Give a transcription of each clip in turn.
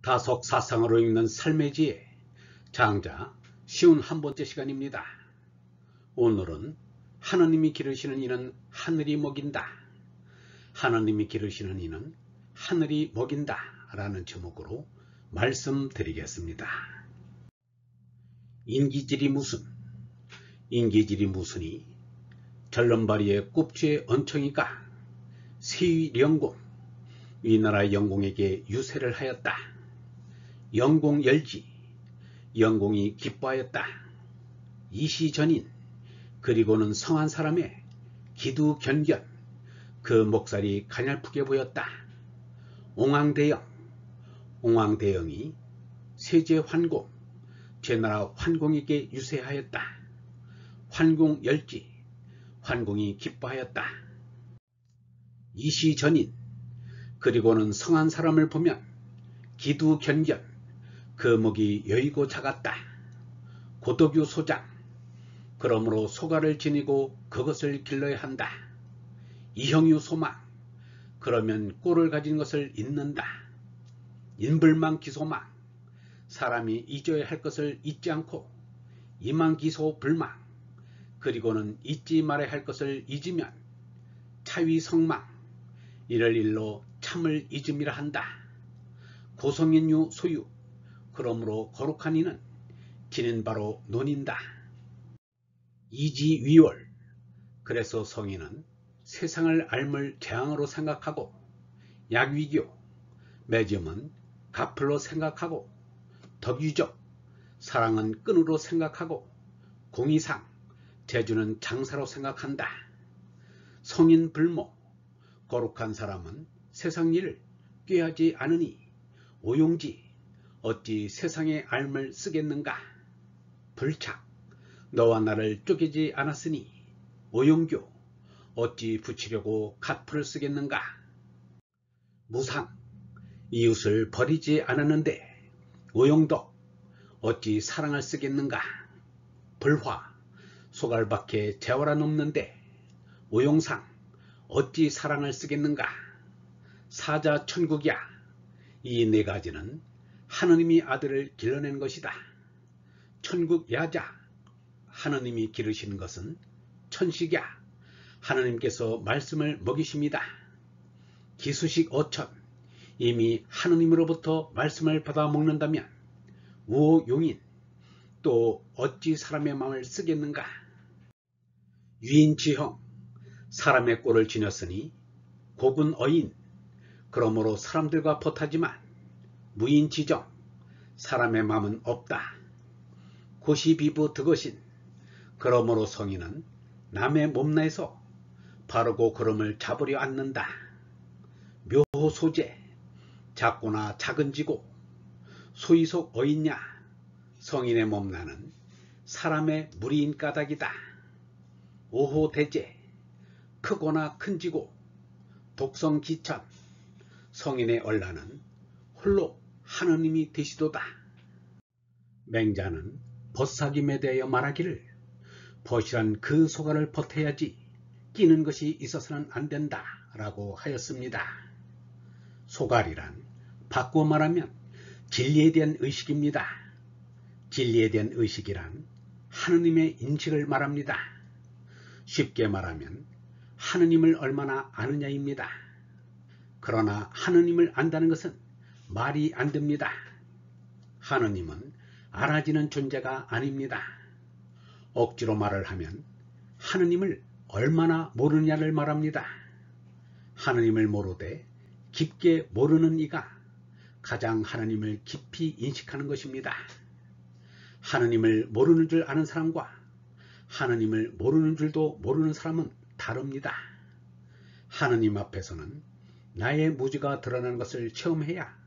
다속사상으로 읽는 삶의 지혜 장자 쉬운 한 번째 시간입니다. 오늘은 하느님이 기르시는 이는 하늘이 먹인다. 하느님이 기르시는 이는 하늘이 먹인다 라는 제목으로 말씀드리겠습니다. 인기질이 무슨? 인기질이 무슨이 절름발이의 꼽주의 언청이가 세위 영공 위나라 영공에게 유세를 하였다. 영공 열지 영공이 기뻐하였다. 이시전인 그리고는 성한 사람의 기두견견 그 목살이 가냘프게 보였다. 옹황대영 옹황대영이 세제환공 제나라 환공에게 유세하였다. 환공열지 환공이 기뻐하였다. 이시전인 그리고는 성한 사람을 보면 기두견견 그 목이 여의고 작았다. 고덕유 소장 그러므로 소가를 지니고 그것을 길러야 한다. 이형유 소망 그러면 꼴을 가진 것을 잊는다. 인불망 기소망 사람이 잊어야 할 것을 잊지 않고 이망기소 불망 그리고는 잊지 말아야 할 것을 잊으면 차위성망 이를 일로 참을 잊음이라 한다. 고성인유 소유 그러므로 거룩한 이는 지는 바로 논인다. 이지위월 그래서 성인은 세상을 앓을 재앙으로 생각하고 약위교 매점은 가플로 생각하고 덕유적 사랑은 끈으로 생각하고 공의상 재주는 장사로 생각한다. 성인 불모 거룩한 사람은 세상 일을 꾀하지 않으니 오용지 어찌 세상의 앓을 쓰겠는가. 불착 너와 나를 쪼개지 않았으니 오용교 어찌 붙이려고 갓풀을 쓰겠는가. 무상 이웃을 버리지 않았는데 오용덕 어찌 사랑을 쓰겠는가. 불화 소갈밖에 재활아 넘는데 오용상 어찌 사랑을 쓰겠는가. 사자 천국이야 이 네 가지는 하느님이 아들을 길러낸 것이다. 천국 야자 하느님이 기르시는 것은 천식야 하느님께서 말씀을 먹이십니다. 기수식 어천 이미 하느님으로부터 말씀을 받아 먹는다면 우호용인 또 어찌 사람의 마음을 쓰겠는가. 유인지형 사람의 꼴을 지녔으니 고군어인 그러므로 사람들과 벗하지만 무인지정 사람의 마음은 없다. 고시비부 득어신 그러므로 성인은 남의 몸내에서 바르고 걸음을 잡으려 않는다. 묘호소재 작거나 작은지고 소이속 어있냐 성인의 몸나는 사람의 무리인 까닭이다. 오호대제 크거나 큰지고 독성기천 성인의 얼라는 홀로 하느님이 되시도다. 맹자는 벗사김에 대하여 말하기를 벗이란 그 소가를 벗어야지 끼는 것이 있어서는 안 된다 라고 하였습니다. 소갈이란 바꾸어 말하면 진리에 대한 의식입니다. 진리에 대한 의식이란 하느님의 인식을 말합니다. 쉽게 말하면 하느님을 얼마나 아느냐입니다. 그러나 하느님을 안다는 것은 말이 안 됩니다. 하느님은 알아지는 존재가 아닙니다. 억지로 말을 하면 하느님을 얼마나 모르느냐를 말합니다. 하느님을 모르되 깊게 모르는 이가 가장 하느님을 깊이 인식하는 것입니다. 하느님을 모르는 줄 아는 사람과 하느님을 모르는 줄도 모르는 사람은 다릅니다. 하느님 앞에서는 나의 무지가 드러나는 것을 체험해야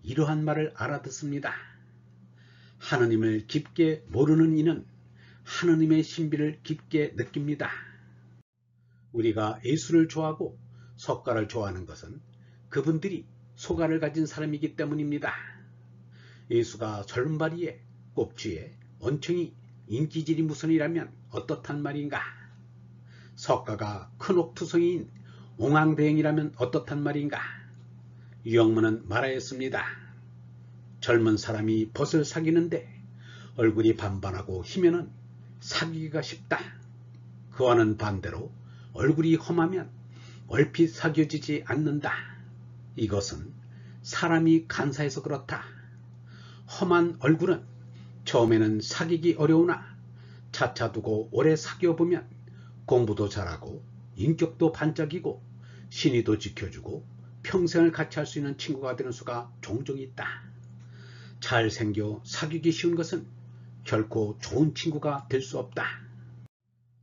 이러한 말을 알아듣습니다. 하느님을 깊게 모르는 이는 하느님의 신비를 깊게 느낍니다. 우리가 예수를 좋아하고 석가를 좋아하는 것은 그분들이 소가를 가진 사람이기 때문입니다. 예수가 절름발이에 꼽주에 언청이 인기질이 무슨이라면 어떻단 말인가. 석가가 큰옥투성이인 옹황대행이라면 어떻단 말인가. 유영문은 말하였습니다. 젊은 사람이 벗을 사귀는데 얼굴이 반반하고 희면은 사귀기가 쉽다. 그와는 반대로 얼굴이 험하면 얼핏 사귀어지지 않는다. 이것은 사람이 간사해서 그렇다. 험한 얼굴은 처음에는 사귀기 어려우나 차차 두고 오래 사귀어보면 공부도 잘하고 인격도 반짝이고 신의도 지켜주고 평생을 같이 할 수 있는 친구가 되는 수가 종종 있다. 잘생겨 사귀기 쉬운 것은 결코 좋은 친구가 될 수 없다.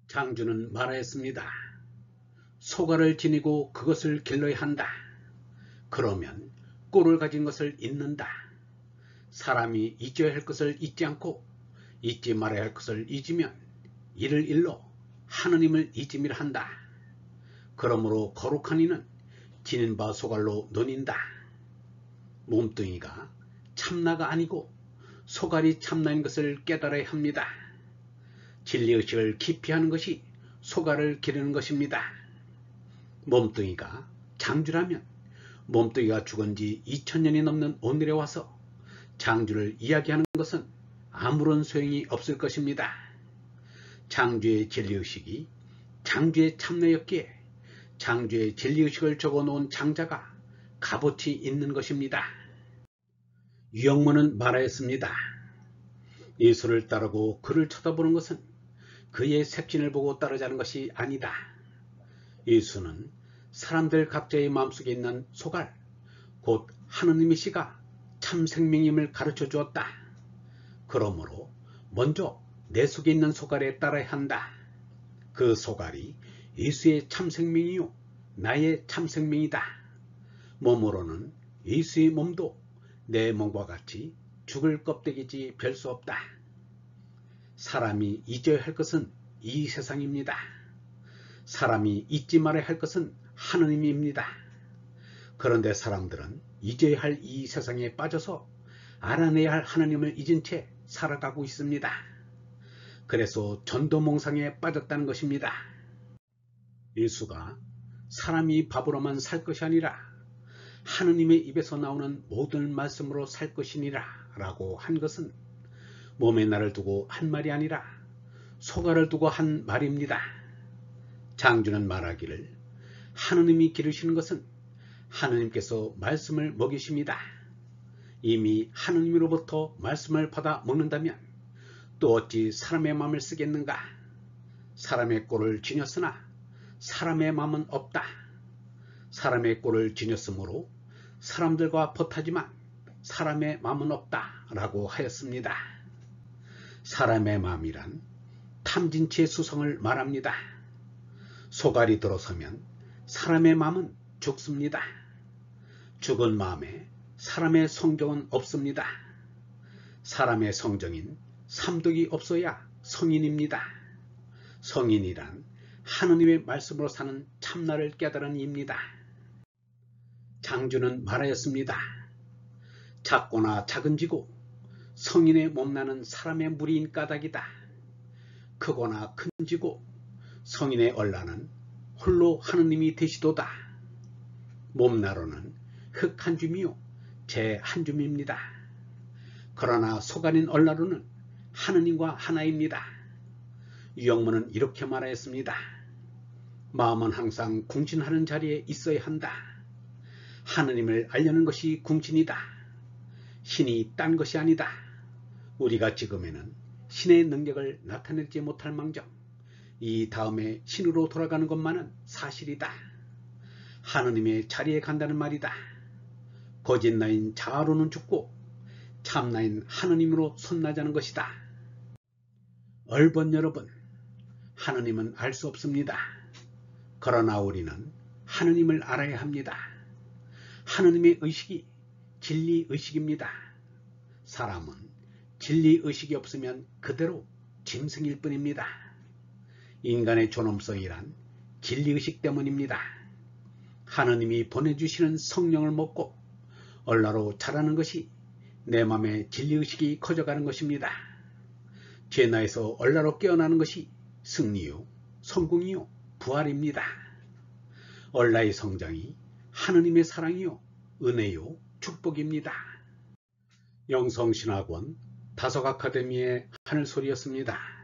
장주는 말하였습니다. 소가를 지니고 그것을 길러야 한다. 그러면 꼴을 가진 것을 잊는다. 사람이 잊어야 할 것을 잊지 않고 잊지 말아야 할 것을 잊으면 이를 일러 하느님을 잊음이라 한다. 그러므로 거룩한 이는 지닌 바 소갈로 논인다. 몸뚱이가 참나가 아니고 소갈이 참나인 것을 깨달아야 합니다. 진리의식을 깊이 하는 것이 소갈을 기르는 것입니다. 몸뚱이가 장주라면 몸뚱이가 죽은 지 2000년이 넘는 오늘에 와서 장주를 이야기하는 것은 아무런 소용이 없을 것입니다. 장주의 진리의식이 장주의 참나였기에 장주의 진리의식을 적어놓은 장자가 값어치 있는 것입니다. 유영문은 말하였습니다. 예수를 따르고 그를 쳐다보는 것은 그의 색신을 보고 따르자는 것이 아니다. 예수는 사람들 각자의 마음속에 있는 소갈, 곧 하느님이시가 참 생명임을 가르쳐 주었다. 그러므로 먼저 내 속에 있는 소갈에 따라야 한다. 그 소갈이 예수의 참 생명이요 나의 참 생명이다. 몸으로는 예수의 몸도 내 몸과 같이 죽을 껍데기지 별 수 없다. 사람이 잊어야 할 것은 이 세상입니다. 사람이 잊지 말아야 할 것은 하느님입니다. 그런데 사람들은 잊어야 할 이 세상에 빠져서 알아내야 할 하느님을 잊은 채 살아가고 있습니다. 그래서 전도몽상에 빠졌다는 것입니다. 예수가 사람이 밥으로만 살 것이 아니라 하느님의 입에서 나오는 모든 말씀으로 살 것이니라 라고 한 것은 몸의 날을 두고 한 말이 아니라 소갈을 두고 한 말입니다. 장주는 말하기를 하느님이 기르시는 것은 하느님께서 말씀을 먹이십니다. 이미 하느님으로부터 말씀을 받아 먹는다면 또 어찌 사람의 마음을 쓰겠는가? 사람의 꼴을 지녔으나 사람의 마음은 없다. 사람의 꼴을 지녔으므로 사람들과 벗하지만 사람의 마음은 없다 라고 하였습니다. 사람의 마음이란 탐진치의 수성을 말합니다. 소갈이 들어서면 사람의 마음은 죽습니다. 죽은 마음에 사람의 성정은 없습니다. 사람의 성정인 삼독이 없어야 성인입니다. 성인이란 하느님의 말씀으로 사는 참나를 깨달은 이입니다. 장주는 말하였습니다. 작거나 작은지고 성인의 몸나는 사람의 무리인 까닭이다. 크거나 큰지고 성인의 얼라는 홀로 하느님이 되시도다. 몸나로는 흙 한 줌이요 재 한 줌입니다. 그러나 소갈인 얼라로는 하느님과 하나입니다. 유영문은 이렇게 말하였습니다. 마음은 항상 궁신하는 자리에 있어야 한다. 하느님을 알려는 것이 궁신이다. 신이 딴 것이 아니다. 우리가 지금에는 신의 능력을 나타내지 못할 망정 이 다음에 신으로 돌아가는 것만은 사실이다. 하느님의 자리에 간다는 말이다. 거짓나인 자아로는 죽고 참나인 하느님으로 손나자는 것이다. 얼번 여러분, 하느님은 알 수 없습니다. 그러나 우리는 하느님을 알아야 합니다. 하느님의 의식이 진리의식입니다. 사람은 진리의식이 없으면 그대로 짐승일 뿐입니다. 인간의 존엄성이란 진리의식 때문입니다. 하느님이 보내주시는 성령을 먹고 얼라로 자라는 것이 내 맘의 진리의식이 커져가는 것입니다. 죄나에서 얼라로 깨어나는 것이 승리요, 성공이요, 부활입니다. 얼라의 성장이 하느님의 사랑이요, 은혜요, 축복입니다. 영성신학원 다석아카데미의 하늘소리였습니다.